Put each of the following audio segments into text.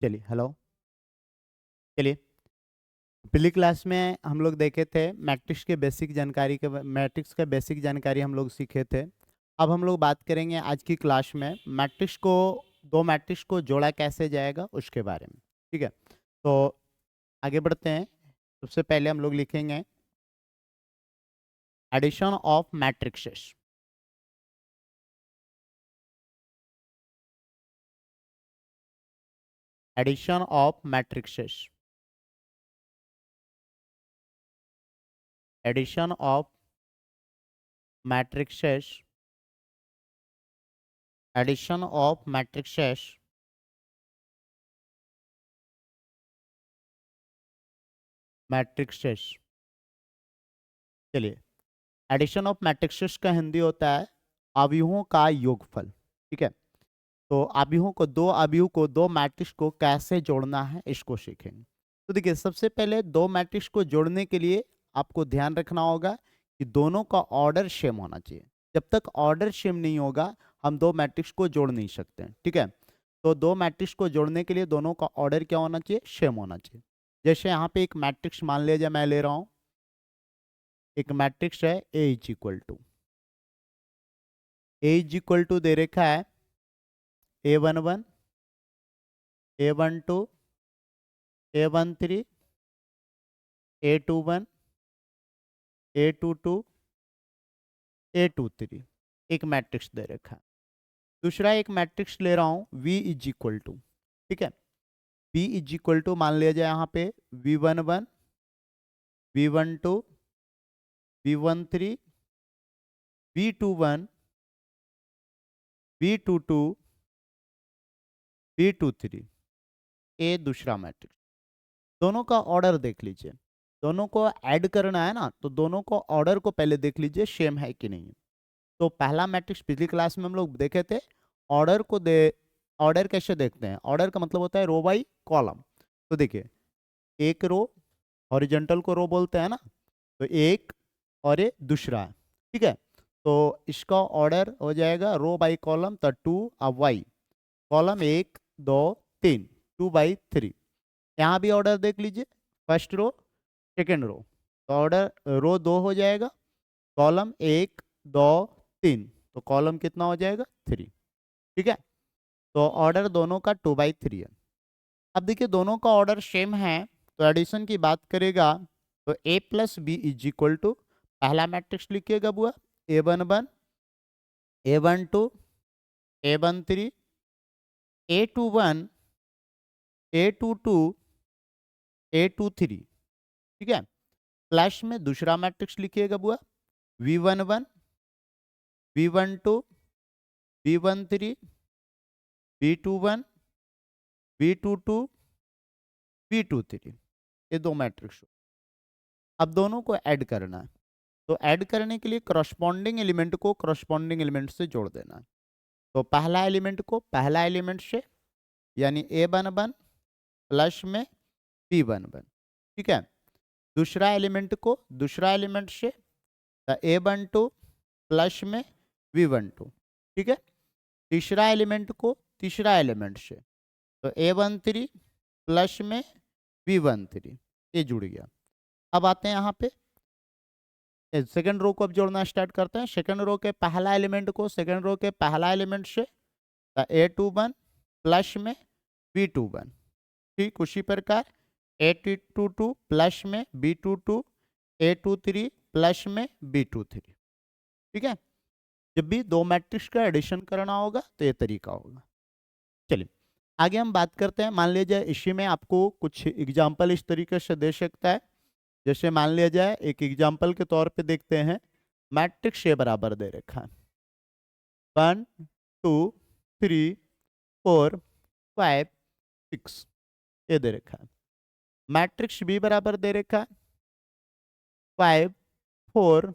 चलिए हेलो। चलिए, पिछली क्लास में हम लोग देखे थे मैट्रिक्स के बेसिक जानकारी के मैट्रिक्स का बेसिक जानकारी हम लोग सीखे थे। अब हम लोग बात करेंगे आज की क्लास में दो मैट्रिक्स को जोड़ा कैसे जाएगा उसके बारे में। ठीक है, तो आगे बढ़ते हैं। सबसे पहले हम लोग लिखेंगे addition of matrices. Addition of matrices. Addition of matrices. Addition of matrices. Matrices. चलिए, एडिशन ऑफ मैट्रिक्सेस का हिंदी होता है अवयवों का योगफल। ठीक है, तो अवयवों को दो मैट्रिक्स को कैसे जोड़ना है इसको सीखेंगे। तो देखिए, सबसे पहले दो मैट्रिक्स को जोड़ने के लिए आपको ध्यान रखना होगा कि दोनों का ऑर्डर सेम होना चाहिए। जब तक ऑर्डर सेम नहीं होगा हम दो मैट्रिक्स को जोड़ नहीं सकते। ठीक है, तो दो मैट्रिक्स को जोड़ने के लिए दोनों का ऑर्डर क्या होना चाहिए? सेम होना चाहिए। जैसे यहाँ पे एक मैट्रिक्स मान लीजिए मैं ले रहा हूँ, एक मैट्रिक्स है ए इज इक्वल टू दे रखा है A11, A12, A13, A21, A22, A23। एक मैट्रिक्स दे रखा है। दूसरा एक मैट्रिक्स ले रहा हूं V इज इक्वल टू। ठीक है, V इज इक्वल टू मान लिया जाए यहाँ पे V11, V12, V13, V21, V22, V23। ये दूसरा मैट्रिक्स। दोनों का ऑर्डर देख लीजिए। दोनों को ऐड करना है ना, तो दोनों को ऑर्डर को पहले देख लीजिए सेम है कि नहीं। तो पहला मैट्रिक्स पिछली क्लास में हम लोग देखे थे। ऑर्डर को दे ऑर्डर कैसे देखते हैं? ऑर्डर का मतलब होता है रो बाई कॉलम। तो देखिए, एक रो, हॉरिजॉन्टल को रो बोलते हैं ना, तो एक और ये दूसरा है। ठीक है, तो इसका ऑर्डर हो जाएगा रो बाई कॉलम, तो 2 कॉलम 1 2 3, 2/3। यहाँ भी ऑर्डर देख लीजिए, फर्स्ट रो सेकेंड रो, तो ऑर्डर रो 2 हो जाएगा, कॉलम 1 2 3, तो कॉलम कितना हो जाएगा? 3। ठीक है, तो ऑर्डर दोनों का 2/3 है। अब देखिए, दोनों का ऑर्डर सेम है, तो एडिशन की बात करेगा तो A+B पहला मैट्रिक्स लिखिएगा बुआ, A11, A12, A13, A21, A22, A23। ठीक है, प्लस में दूसरा मैट्रिक्स लिखिएगा बुआ, V11, V12, V13, V21, V22, V23। ये दो मैट्रिक्स। अब दोनों को ऐड करना है, तो ऐड करने के लिए करस्पॉन्डिंग एलिमेंट को करस्पॉन्डिंग एलिमेंट से जोड़ देना है। तो पहला एलिमेंट को पहला एलिमेंट से, यानी A11 प्लस में B11। ठीक है, दूसरा एलिमेंट को दूसरा एलिमेंट से, तो A12 प्लस में V12। ठीक है, तीसरा एलिमेंट को तीसरा एलिमेंट से, तो A13 प्लस में V13। ये जुड़ गया। अब आते हैं यहाँ पे सेकेंड रो को अब जोड़ना स्टार्ट करते हैं। सेकेंड रो के पहला एलिमेंट को सेकेंड रो के पहला एलिमेंट से, तो A21 प्लस में B21। ठीक उसी प्रकार A22 प्लस में B22, A23 प्लस में B23। ठीक है, जब भी दो मैट्रिक्स का एडिशन करना होगा तो ये तरीका होगा। चलिए आगे हम बात करते हैं। मान लीजिए इसी में आपको कुछ एग्जाम्पल इस तरीके से दे सकता है। जैसे मान लिया जाए, एक एग्जाम्पल के तौर पे देखते हैं। मैट्रिक्स ए बराबर दे रखा है 1 2 3 4 5 6, ये दे रखा है। मैट्रिक्स बी बराबर दे रखा है 5 4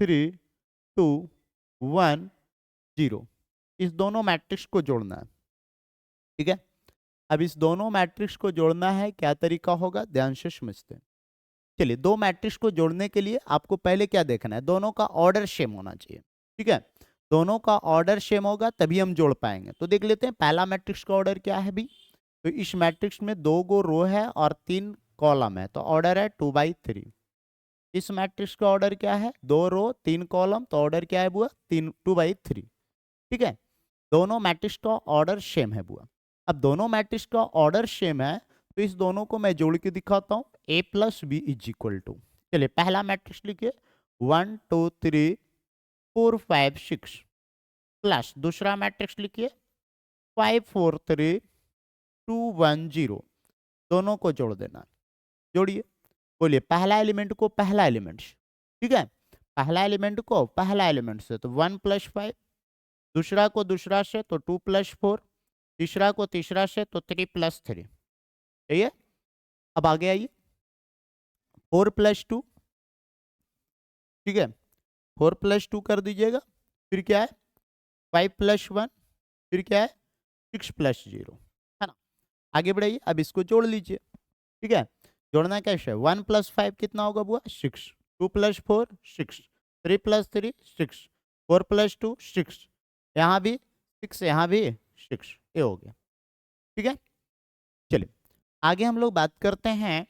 3 2 1 0। इस दोनों मैट्रिक्स को जोड़ना है। ठीक है, अब इस दोनों मैट्रिक्स को जोड़ना है, क्या तरीका होगा ध्यान से समझते हैं। चलिए, दो मैट्रिक्स को जोड़ने के लिए आपको पहले क्या देखना है? दोनों का ऑर्डर सेम होना चाहिए। ठीक है, दोनों का ऑर्डर सेम होगा तभी हम जोड़ पाएंगे। तो देख लेते हैं पहला मैट्रिक्स का ऑर्डर क्या है भी। तो इस मैट्रिक्स में 2 गो रो है और 3 कॉलम है, तो ऑर्डर है 2/3। इस मैट्रिक्स का ऑर्डर क्या है? 2 रो 3 कॉलम, तो ऑर्डर क्या है बुआ? 2/3। ठीक है, दोनों मैट्रिक्स का ऑर्डर सेम है बुआ। अब दोनों मैट्रिक्स का ऑर्डर सेम है तो इस दोनों को मैं जोड़ के दिखाता हूँ। a + b = चलिए पहला मैट्रिक्स लिखिए 1 2 3 4 5 6 प्लस दूसरा मैट्रिक्स लिखिए 5 4 3 2 1 0। दोनों को जोड़ देना। जोड़िए, बोलिए पहला एलिमेंट को पहला एलिमेंट से। ठीक है, पहला एलिमेंट को पहला एलिमेंट से तो 1 + 5, दूसरा को दूसरा से तो 2 + 4, तीसरा को तीसरा से तो 3 + 3। सही है, अब आगे आइए 4 + 2। ठीक है, 4 + 2 कर दीजिएगा, फिर क्या है 5 + 1, फिर क्या है 6 + 0, है ना। आगे बढ़ाइए, अब इसको जोड़ लीजिए। ठीक है, जोड़ना कैसे है? 1 + 5 कितना होगा बुआ? 6, 2 + 4 6, 3 + 3 6, 4 + 2 6, यहाँ भी 6, यहाँ भी 6, ये हो गया। ठीक है, चलिए आगे हम लोग बात करते हैं।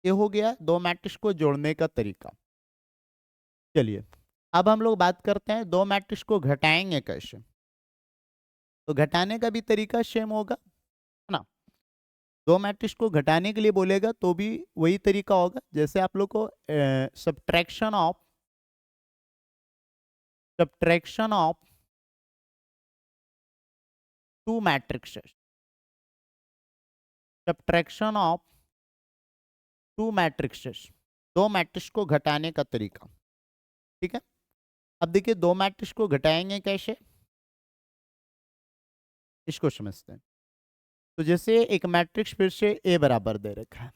ये हो गया दो मैट्रिक्स को जोड़ने का तरीका। चलिए अब हम लोग बात करते हैं दो मैट्रिक्स को घटाएंगे कैसे। तो घटाने का भी तरीका सेम होगा, है ना। दो मैट्रिक्स को घटाने के लिए बोलेगा तो भी वही तरीका होगा, जैसे आप लोग को subtraction of two matrices, subtraction of two matrices, दो मैट्रिक्स को घटाने का तरीका। ठीक है, अब देखिए दो मैट्रिक्स को घटाएंगे कैसे, इसको समझते हैं। तो जैसे एक मैट्रिक्स फिर से ए बराबर दे रखा है,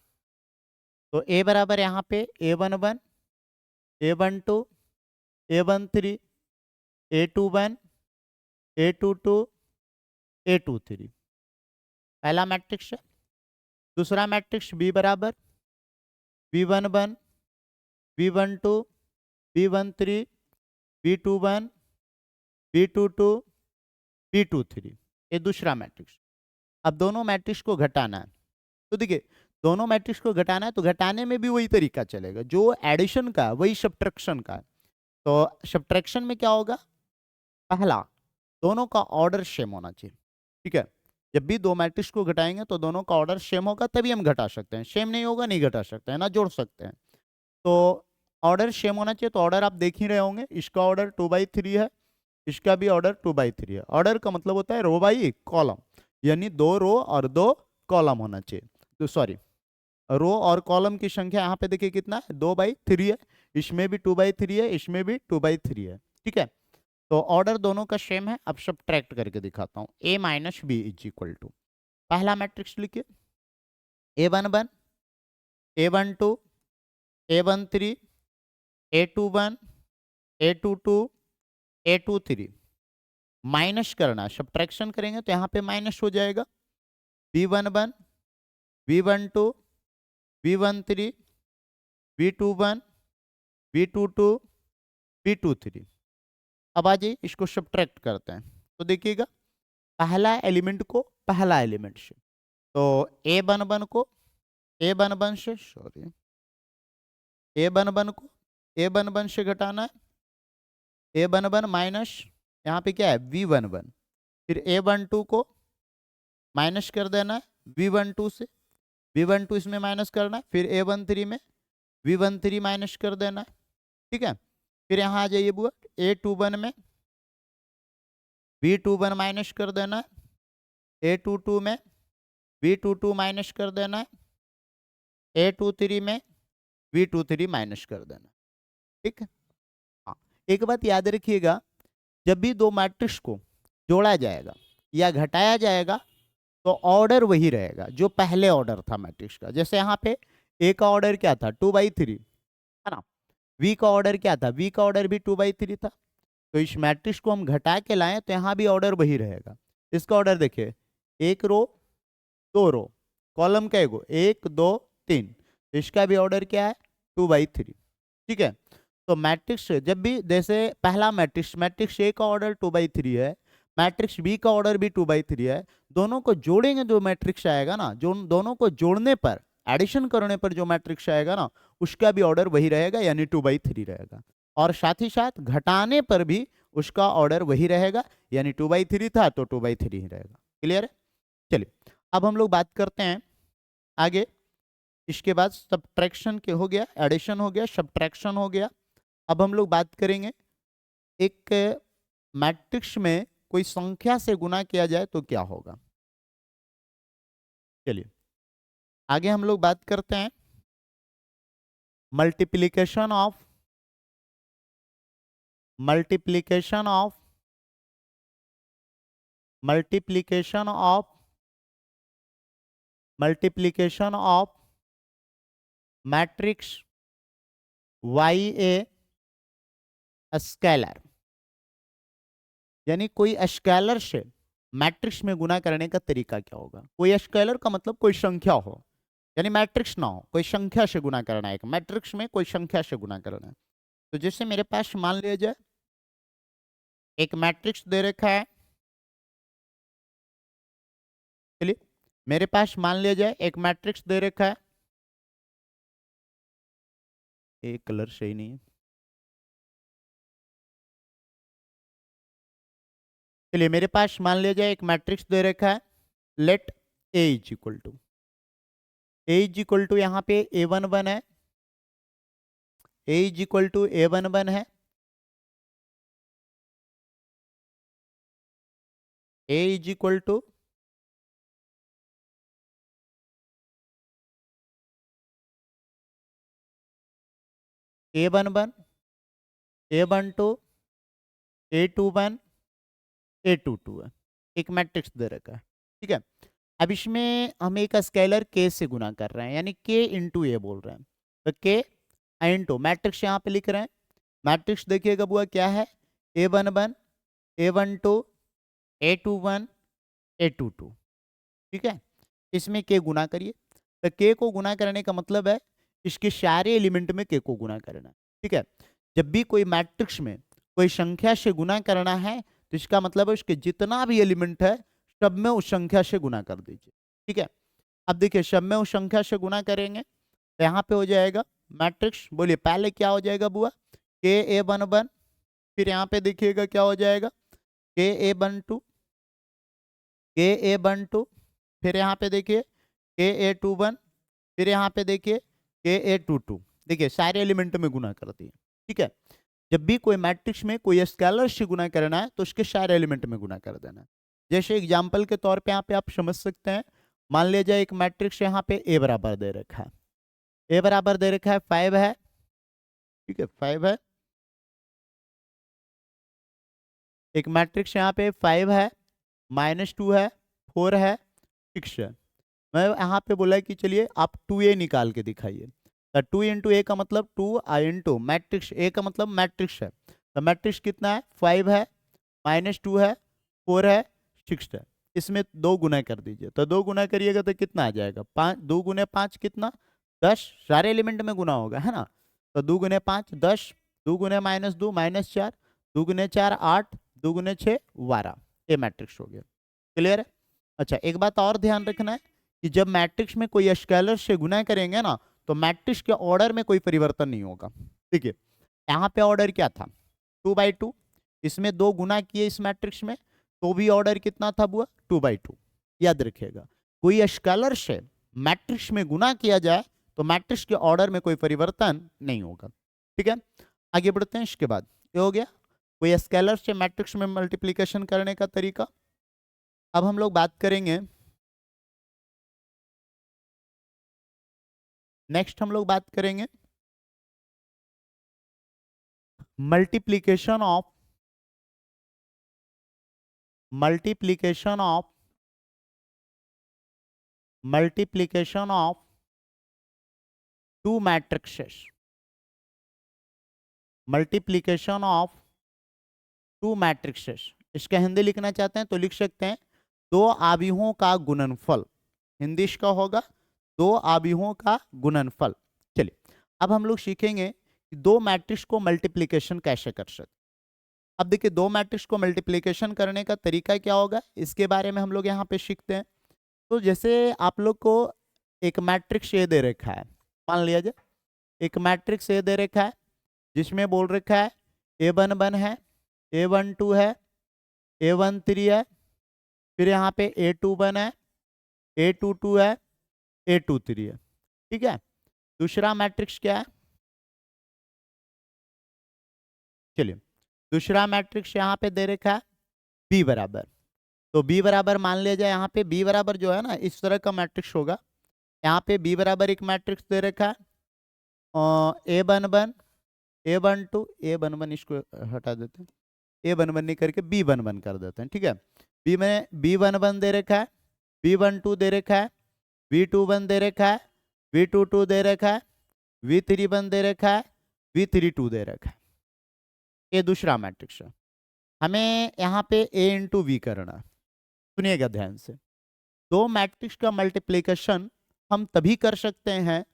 तो ए बराबर यहाँ पे A11 A12 A13 A21 A22 A23 पहला मैट्रिक्स है। दूसरा मैट्रिक्स बी बराबर B11 B12 B13 B21 B22 B23, ये दूसरा मैट्रिक्स। अब दोनों मैट्रिक्स को घटाना है, तो देखिए दोनों मैट्रिक्स को घटाना है तो घटाने में भी वही तरीका चलेगा जो एडिशन का, वही सब्ट्रैक्शन का। तो सब्ट्रैक्शन में क्या होगा? पहला, दोनों का ऑर्डर सेम होना चाहिए। ठीक है, जब भी दो मैट्रिक्स को घटाएंगे तो दोनों का ऑर्डर सेम होगा तभी हम घटा सकते हैं, सेम नहीं होगा नहीं घटा सकते हैं, ना जोड़ सकते हैं। तो ऑर्डर सेम होना चाहिए, तो ऑर्डर आप देख ही रहे होंगे, इसका ऑर्डर 2/3 है, इसका भी ऑर्डर 2/3 है। ऑर्डर का मतलब होता है रो बाई कॉलम, यानी 2 रो और 2 कॉलम होना चाहिए। तो सॉरी, रो और कॉलम की संख्या यहाँ पे देखिए कितना है, 2/3 है, इसमें भी 2/3 है, इसमें भी 2/3 है। ठीक है, तो ऑर्डर दोनों का सेम है। अब सब्ट्रैक्ट करके दिखाता हूँ। a - b = पहला मैट्रिक्स लिखिए A11 A12 A13 A21 A22 A23, minus करना, सब्ट्रैक्शन करेंगे तो यहाँ पे माइनस हो जाएगा। B11 B12 B13 B21 B22 B23। अब आ जाइए इसको सब्ट्रैक्ट करते हैं, तो देखिएगा पहला एलिमेंट को पहला एलिमेंट से, तो A11 से सॉरी A11 से घटाना है। A11 माइनस यहाँ पे क्या है V11, फिर A12 को माइनस कर देना है V12 से, V12 इसमें माइनस करना है, फिर A13 में V13 माइनस कर देना है। ठीक है, फिर यहाँ आ जाइए बुआ A21 में V21 माइनस कर देना है, A22 में V22 माइनस कर देना है, A23 में V23 माइनस कर देना। ठीक है, हाँ एक बात याद रखिएगा, जब भी दो मैट्रिक्स को जोड़ा जाएगा या घटाया जाएगा तो ऑर्डर वही रहेगा जो पहले ऑर्डर था मैट्रिक्स का। जैसे यहाँ पे ए का ऑर्डर क्या था 2/3, है ना। वी का ऑर्डर क्या था? वी का ऑर्डर भी 2/3 था। तो इस मैट्रिक्स को हम घटा के लाएं तो यहाँ भी ऑर्डर वही रहेगा। इसका ऑर्डर देखिए, एक रो दो रो, कॉलम का एगो 1 2 3, तो इसका भी ऑर्डर क्या है 2/3। ठीक है, तो मैट्रिक्स जब भी, जैसे पहला मैट्रिक्स ए का ऑर्डर 2/3 है, मैट्रिक्स बी का ऑर्डर भी 2/3 है। दोनों को जोड़ेंगे जो मैट्रिक्स आएगा ना, जो दोनों को जोड़ने पर, एडिशन करने पर जो मैट्रिक्स आएगा ना, उसका भी ऑर्डर वही रहेगा, यानी 2/3 रहेगा। और साथ ही साथ घटाने पर भी उसका ऑर्डर वही रहेगा, यानी 2/3 था तो 2/3 ही रहेगा। क्लियर है? चलिए अब हम लोग बात करते हैं आगे। इसके बाद सब्ट्रैक्शन के हो गया, एडिशन हो गया, सब्ट्रैक्शन हो गया। अब हम लोग बात करेंगे एक मैट्रिक्स में कोई संख्या से गुना किया जाए तो क्या होगा। चलिए आगे हम लोग बात करते हैं multiplication of multiplication of multiplication of multiplication of matrix by a scalar, यानी कोई स्केलर से मैट्रिक्स में गुना करने का तरीका क्या होगा। कोई स्केलर का मतलब कोई संख्या हो, यानी मैट्रिक्स ना हो, कोई संख्या से गुना करना है। मैट्रिक्स में कोई संख्या से गुना करना है। तो जैसे मेरे पास मान लिया जाए एक मैट्रिक्स दे रखा है। चलिए मेरे पास मान लिया जाए एक मैट्रिक्स दे रखा है। एक कलर सही नहीं है। चलिए मेरे पास मान लिया जाए एक मैट्रिक्स दे रखा है। Let A is equal to यहाँ पे A11 है, ए इज इक्वल टू A11 है, ए is equal to A11, A12, A21, A22 है। एक मैट्रिक्स दे रखा है, ठीक है। अब इसमें हम एक स्केलर के से गुना कर रहे हैं, यानी के इंटू ए बोल रहे हैं। तो के इंटू मैट्रिक्स यहाँ पे लिख रहे हैं। मैट्रिक्स देखिएगा बुआ क्या है, A11, A12, A21, A22, ठीक है। इसमें के गुना करिए। तो के को गुना करने का मतलब है इसके सारे एलिमेंट में के को गुना करना है, ठीक है। जब भी कोई मैट्रिक्स में कोई संख्या से गुना करना है तो इसका मतलब है उसके जितना भी एलिमेंट है सब में उस संख्या से गुना कर दीजिए, ठीक है। अब देखिए सब में उस संख्या से गुना करेंगे तो यहाँ पे हो जाएगा मैट्रिक्स, बोलिए पहले क्या हो जाएगा बुआ, के A11, फिर यहाँ पे देखिएगा क्या हो जाएगा के A12, के A12, फिर यहाँ पे देखिए के A21, फिर यहाँ पे देखिए के A22। देखिए सारे एलिमेंट में गुना कर दिए, ठीक है। जब भी कोई मैट्रिक्स में कोई स्केलर से गुना करना है तो उसके सारे एलिमेंट में गुना कर देना है। जैसे एग्जाम्पल के तौर पे यहाँ पे आप समझ सकते हैं, मान लिया जाए एक मैट्रिक्स यहाँ पे ए बराबर दे रखा है, ए बराबर दे रखा है 5 है, ठीक है 5 है। एक मैट्रिक्स यहाँ पे 5 है, -2 है, 4 है, 6 है। मैं यहाँ पे बोला कि चलिए आप 2a निकाल के दिखाइए। तो 2 इंटू ए का मतलब 2 इंटू मैट्रिक्स ए का मतलब मैट्रिक्स है। तो मैट्रिक्स कितना है 5 है, -2 है, 4 है, 6 है। इसमें 2 गुना कर दीजिए। तो 2 गुना करिएगा तो कितना आ जाएगा 5, 2 गुने 5 कितना 10, सारे एलिमेंट में गुना होगा है ना। तो 2 गुने 5 10, 2 गुने -2 -4, 2 गुने 4 8, 2 गुने 6 12, ये मैट्रिक्स हो गया। क्लियर है? अच्छा एक बात और ध्यान रखना है कि जब मैट्रिक्स में कोई स्केलर से गुना करेंगे ना तो मैट्रिक्स के ऑर्डर में कोई परिवर्तन नहीं होगा। देखिए यहाँ पे ऑर्डर क्या था 2/2, इसमें 2 गुना किए इस मैट्रिक्स में तो भी ऑर्डर कितना था बुआ 2/2। याद रखिएगा कोई स्केलर से मैट्रिक्स में गुना किया जाए तो मैट्रिक्स के ऑर्डर में कोई परिवर्तन नहीं होगा, ठीक है। आगे बढ़ते हैं। इसके बाद ये हो गया कोई स्केलर से मैट्रिक्स में मल्टीप्लीकेशन करने का तरीका। अब हम लोग बात करेंगे, नेक्स्ट हम लोग बात करेंगे multiplication of multiplication of multiplication of 2 matrixes, multiplication of 2 matrixes. इसका हिंदी लिखना चाहते हैं तो लिख सकते हैं 2 आव्यूहों का गुणनफल। हिंदी इसका होगा 2 आव्यूहों का गुणनफल। चलिए अब हम लोग सीखेंगे कि 2 मैट्रिक्स को मल्टीप्लीकेशन कैसे कर सकते। अब देखिए दो मैट्रिक्स को मल्टीप्लिकेशन करने का तरीका क्या होगा, इसके बारे में हम लोग यहाँ पे सीखते हैं। तो जैसे आप लोग को एक मैट्रिक्स ए दे रखा है, मान लिया जाए एक मैट्रिक्स ए दे रखा है जिसमें बोल रखा है A11 है, A12 है, A13 है, फिर यहाँ पे A21 है, A22 है, A23 है। ठीक है, दूसरा मैट्रिक्स क्या है, चलिए दूसरा मैट्रिक्स यहाँ पे दे रखा है B बराबर। तो B बराबर मान लिया जाए, यहाँ पे B बराबर जो है ना इस तरह का मैट्रिक्स होगा। यहाँ पे B बराबर एक मैट्रिक्स दे रखा है A11, A12, A11 इसको हटा देते हैं, A11 नहीं करके B11 कर देते हैं। ठीक है, B में B11 दे रखा है, B12 दे रखा है, B21 दे रखा है, B22 दे रखा है, V31 दे रखा है, V32 दे रखा है। ये दूसरा मैट्रिक्स है। हमें यहाँ पे A इंटू वी करना है। सुनिएगा ध्यान से, दो मैट्रिक्स का मल्टीप्लिकेशन हम तभी कर सकते हैं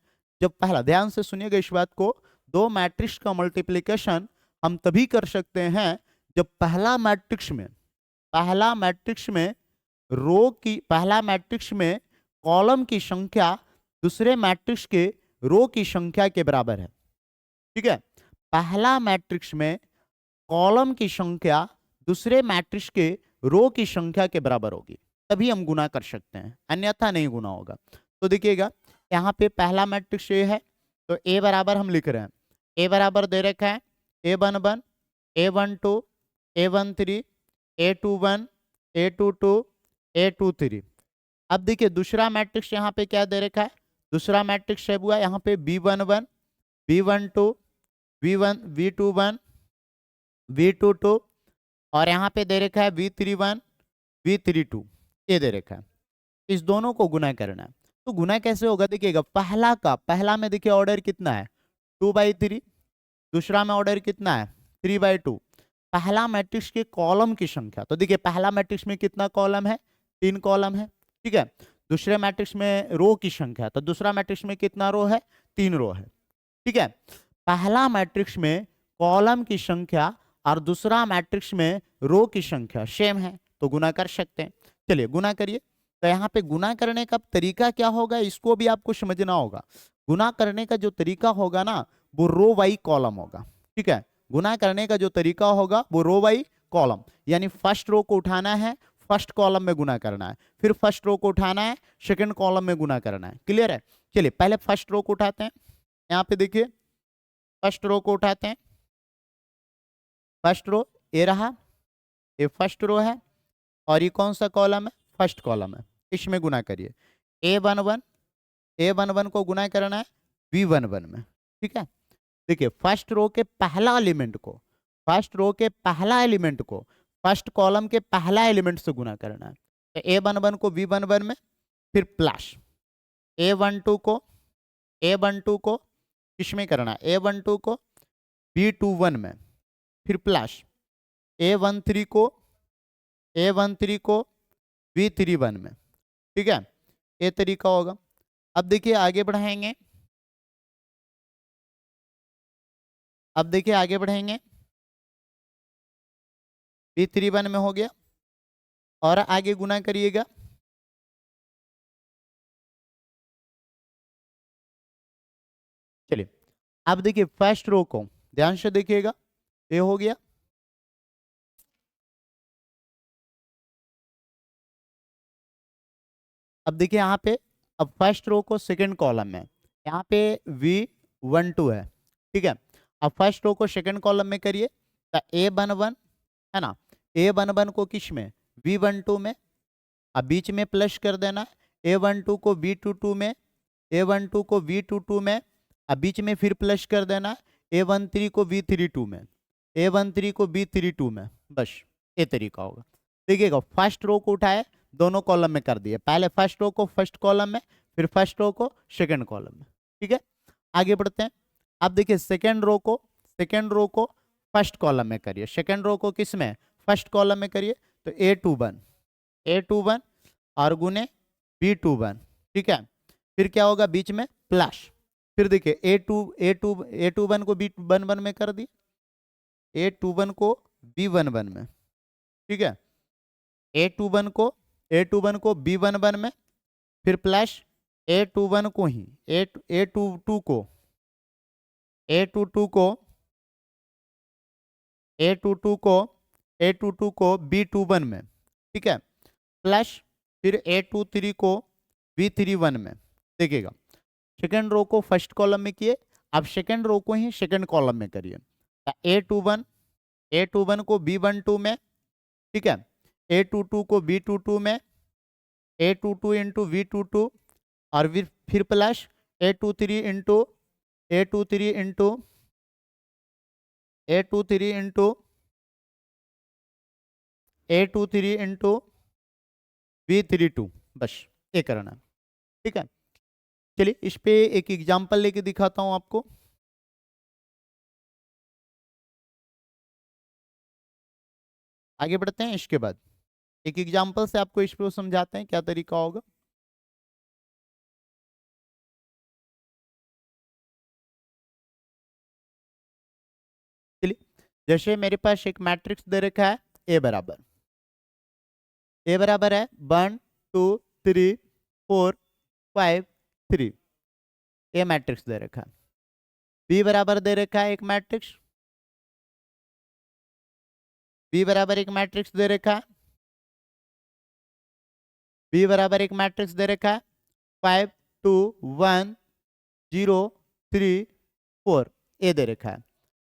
जब पहला, ध्यान से सुनिएगा इस बात को, दो मैट्रिक्स का मल्टीप्लिकेशन हम तभी कर सकते हैं जब पहला मैट्रिक्स में कॉलम की संख्या दूसरे मैट्रिक्स के रो की संख्या के बराबर है। ठीक है, पहला मैट्रिक्स में कॉलम की संख्या दूसरे मैट्रिक्स के रो की संख्या के बराबर होगी, तभी हम गुना कर सकते हैं, अन्यथा नहीं गुना होगा। तो देखिएगा यहाँ पे पहला मैट्रिक्स ए है, तो ए बराबर हम लिख रहे हैं, ए बराबर दे रखा है A11, A12, A13, A21, A22, A23। अब देखिए दूसरा मैट्रिक्स यहाँ पे क्या दे रखा है, दूसरा मैट्रिक्स है हुआ यहाँ पे B11, B12, V21, V22 और यहाँ पे दे रखा है V31, V32, ये दे रखा है। इस दोनों को गुना करना है। तो गुना कैसे होगा, देखिएगा पहला में देखिए ऑर्डर कितना है 2/3, दूसरा में ऑर्डर कितना है 3/2। पहला मैट्रिक्स के कॉलम की संख्या, तो देखिए पहला मैट्रिक्स में कितना कॉलम है, 3 कॉलम है। ठीक है, दूसरे मैट्रिक्स में रो की संख्या, तो दूसरा मैट्रिक्स में कितना रो है, 3 रो है। ठीक है, पहला मैट्रिक्स में कॉलम की संख्या और दूसरा मैट्रिक्स में रो की संख्या सेम है, तो गुना कर सकते हैं। चलिए गुना करिए। तो यहाँ पे गुना करने का तरीका क्या होगा, इसको भी आपको समझना होगा। गुना करने का जो तरीका होगा ना वो रो वाई कॉलम होगा। ठीक है, गुना करने का जो तरीका होगा वो रो वाई कॉलम, यानी फर्स्ट रो को उठाना है, फर्स्ट कॉलम में गुना करना है, फिर फर्स्ट रो को उठाना है, सेकंड कॉलम में गुना करना है। क्लियर है, चलिए पहले फर्स्ट रो को उठाते हैं। यहाँ पे देखिए फर्स्ट रो को उठाते हैं, फर्स्ट रो ये रहा, ये फर्स्ट रो है और ये कौन सा कॉलम है, फर्स्ट कॉलम है, इसमें गुना करिए। A11 को गुना करना है V11 में। ठीक है, देखिए फर्स्ट रो के पहला एलिमेंट को फर्स्ट कॉलम के पहला एलिमेंट से गुना करना है। तो A11 को V11 में, फिर प्लस A12 को किसमें करना है, A12 को V21 में, फिर प्लस A13 को V31 में। ठीक है, ये तरीका होगा। अब देखिए आगे बढ़ाएंगे, V31 में हो गया और आगे गुना करिएगा। चलिए अब देखिए फर्स्ट रो को ध्यान से देखिएगा, ये हो गया। अब देखिए यहाँ पे, अब फर्स्ट रो को सेकंड कॉलम में, यहाँ पे V12 है। ठीक है, अब फर्स्ट रो को सेकंड कॉलम में करिए, तो A11 है ना, A11 को किस में, V12 में, अब बीच में प्लस कर देना, A12 को V22 में, A12 को V22 में, अब बीच में फिर प्लस कर देना, A13 को V32 में, A13 को V32 में। बस ये तरीका होगा। देखिएगा फर्स्ट रो को उठाए, दोनों कॉलम में कर दिए, पहले फर्स्ट रो को फर्स्ट कॉलम में, फिर फर्स्ट रो को सेकंड कॉलम में। ठीक है, आगे बढ़ते हैं। अब देखिए सेकंड रो को फर्स्ट कॉलम में करिए, सेकंड रो को किस में, फर्स्ट कॉलम में करिए। तो A21 और गुने B21। ठीक है, फिर क्या होगा, बीच में प्लस, फिर देखिए A21 को B11 में कर दिए, A21 को B11 में, ठीक है। A21 को B11 में, फिर प्लस A21 को ही A22 को A22 को A22 को A22 को B21 में, ठीक है, प्लस फिर A23 को B31 में। देखिएगा, सेकेंड रो को फर्स्ट कॉलम में किए, अब सेकेंड रो को ही सेकेंड कॉलम में करिए। A21 को B12 में, ठीक है, A22 को B22 में, A22 इंटू V22 और फिर plus A23 into A23 into A23 into A23 into V32, बस ये करना, ठीक है। चलिए इस पे एक एग्जांपल लेके दिखाता हूं आपको। आगे बढ़ते हैं, इसके बाद एक एग्जांपल से आपको इस पे समझाते हैं क्या तरीका होगा। चलिए, जैसे मेरे पास एक मैट्रिक्स दे रखा है ए बराबर है 1 2 3 4 5 3, ये मैट्रिक्स दे रखा है। बी बराबर दे रखा है एक मैट्रिक्स, बी बराबर एक मैट्रिक्स दे रखा है, बी बराबर एक मैट्रिक्स दे रखा है 5 2 1 0 3 4, ए दे रखा है।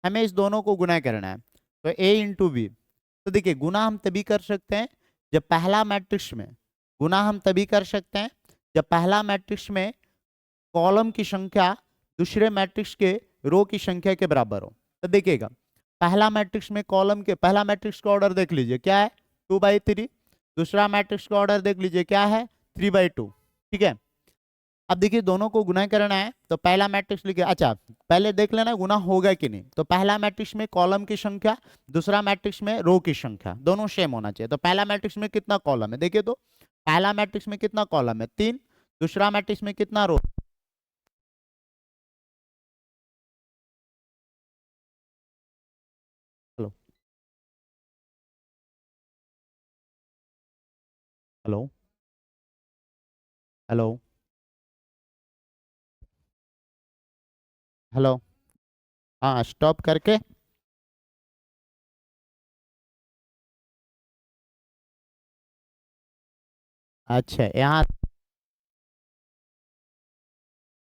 हमें इस दोनों को गुना करना है, तो ए इंटू बी। तो देखिए, गुना हम तभी कर सकते हैं जब पहला मैट्रिक्स में, गुना हम तभी कर सकते हैं जब पहला मैट्रिक्स में कॉलम की संख्या दूसरे मैट्रिक्स के रो की संख्या के बराबर हो। तो देखिएगा, पहला मैट्रिक्स में कॉलम के, पहला मैट्रिक्स का ऑर्डर देख लीजिए क्या है 2/3, दूसरा मैट्रिक्स का ऑर्डर देख लीजिए क्या है 3/2, ठीक है। अब देखिए, दोनों को गुना करना है, तो पहला मैट्रिक्स लिखे, अच्छा पहले देख लेना गुना होगा कि नहीं। तो पहला मैट्रिक्स में कॉलम की संख्या, दूसरा मैट्रिक्स में रो की संख्या, दोनों सेम होना चाहिए। तो पहला मैट्रिक्स में कितना कॉलम है, देखिए तो पहला मैट्रिक्स में कितना कॉलम है 3, दूसरा मैट्रिक्स में कितना रो, हेलो हेलो हेलो हेलो, हाँ स्टॉप करके, अच्छा यहाँ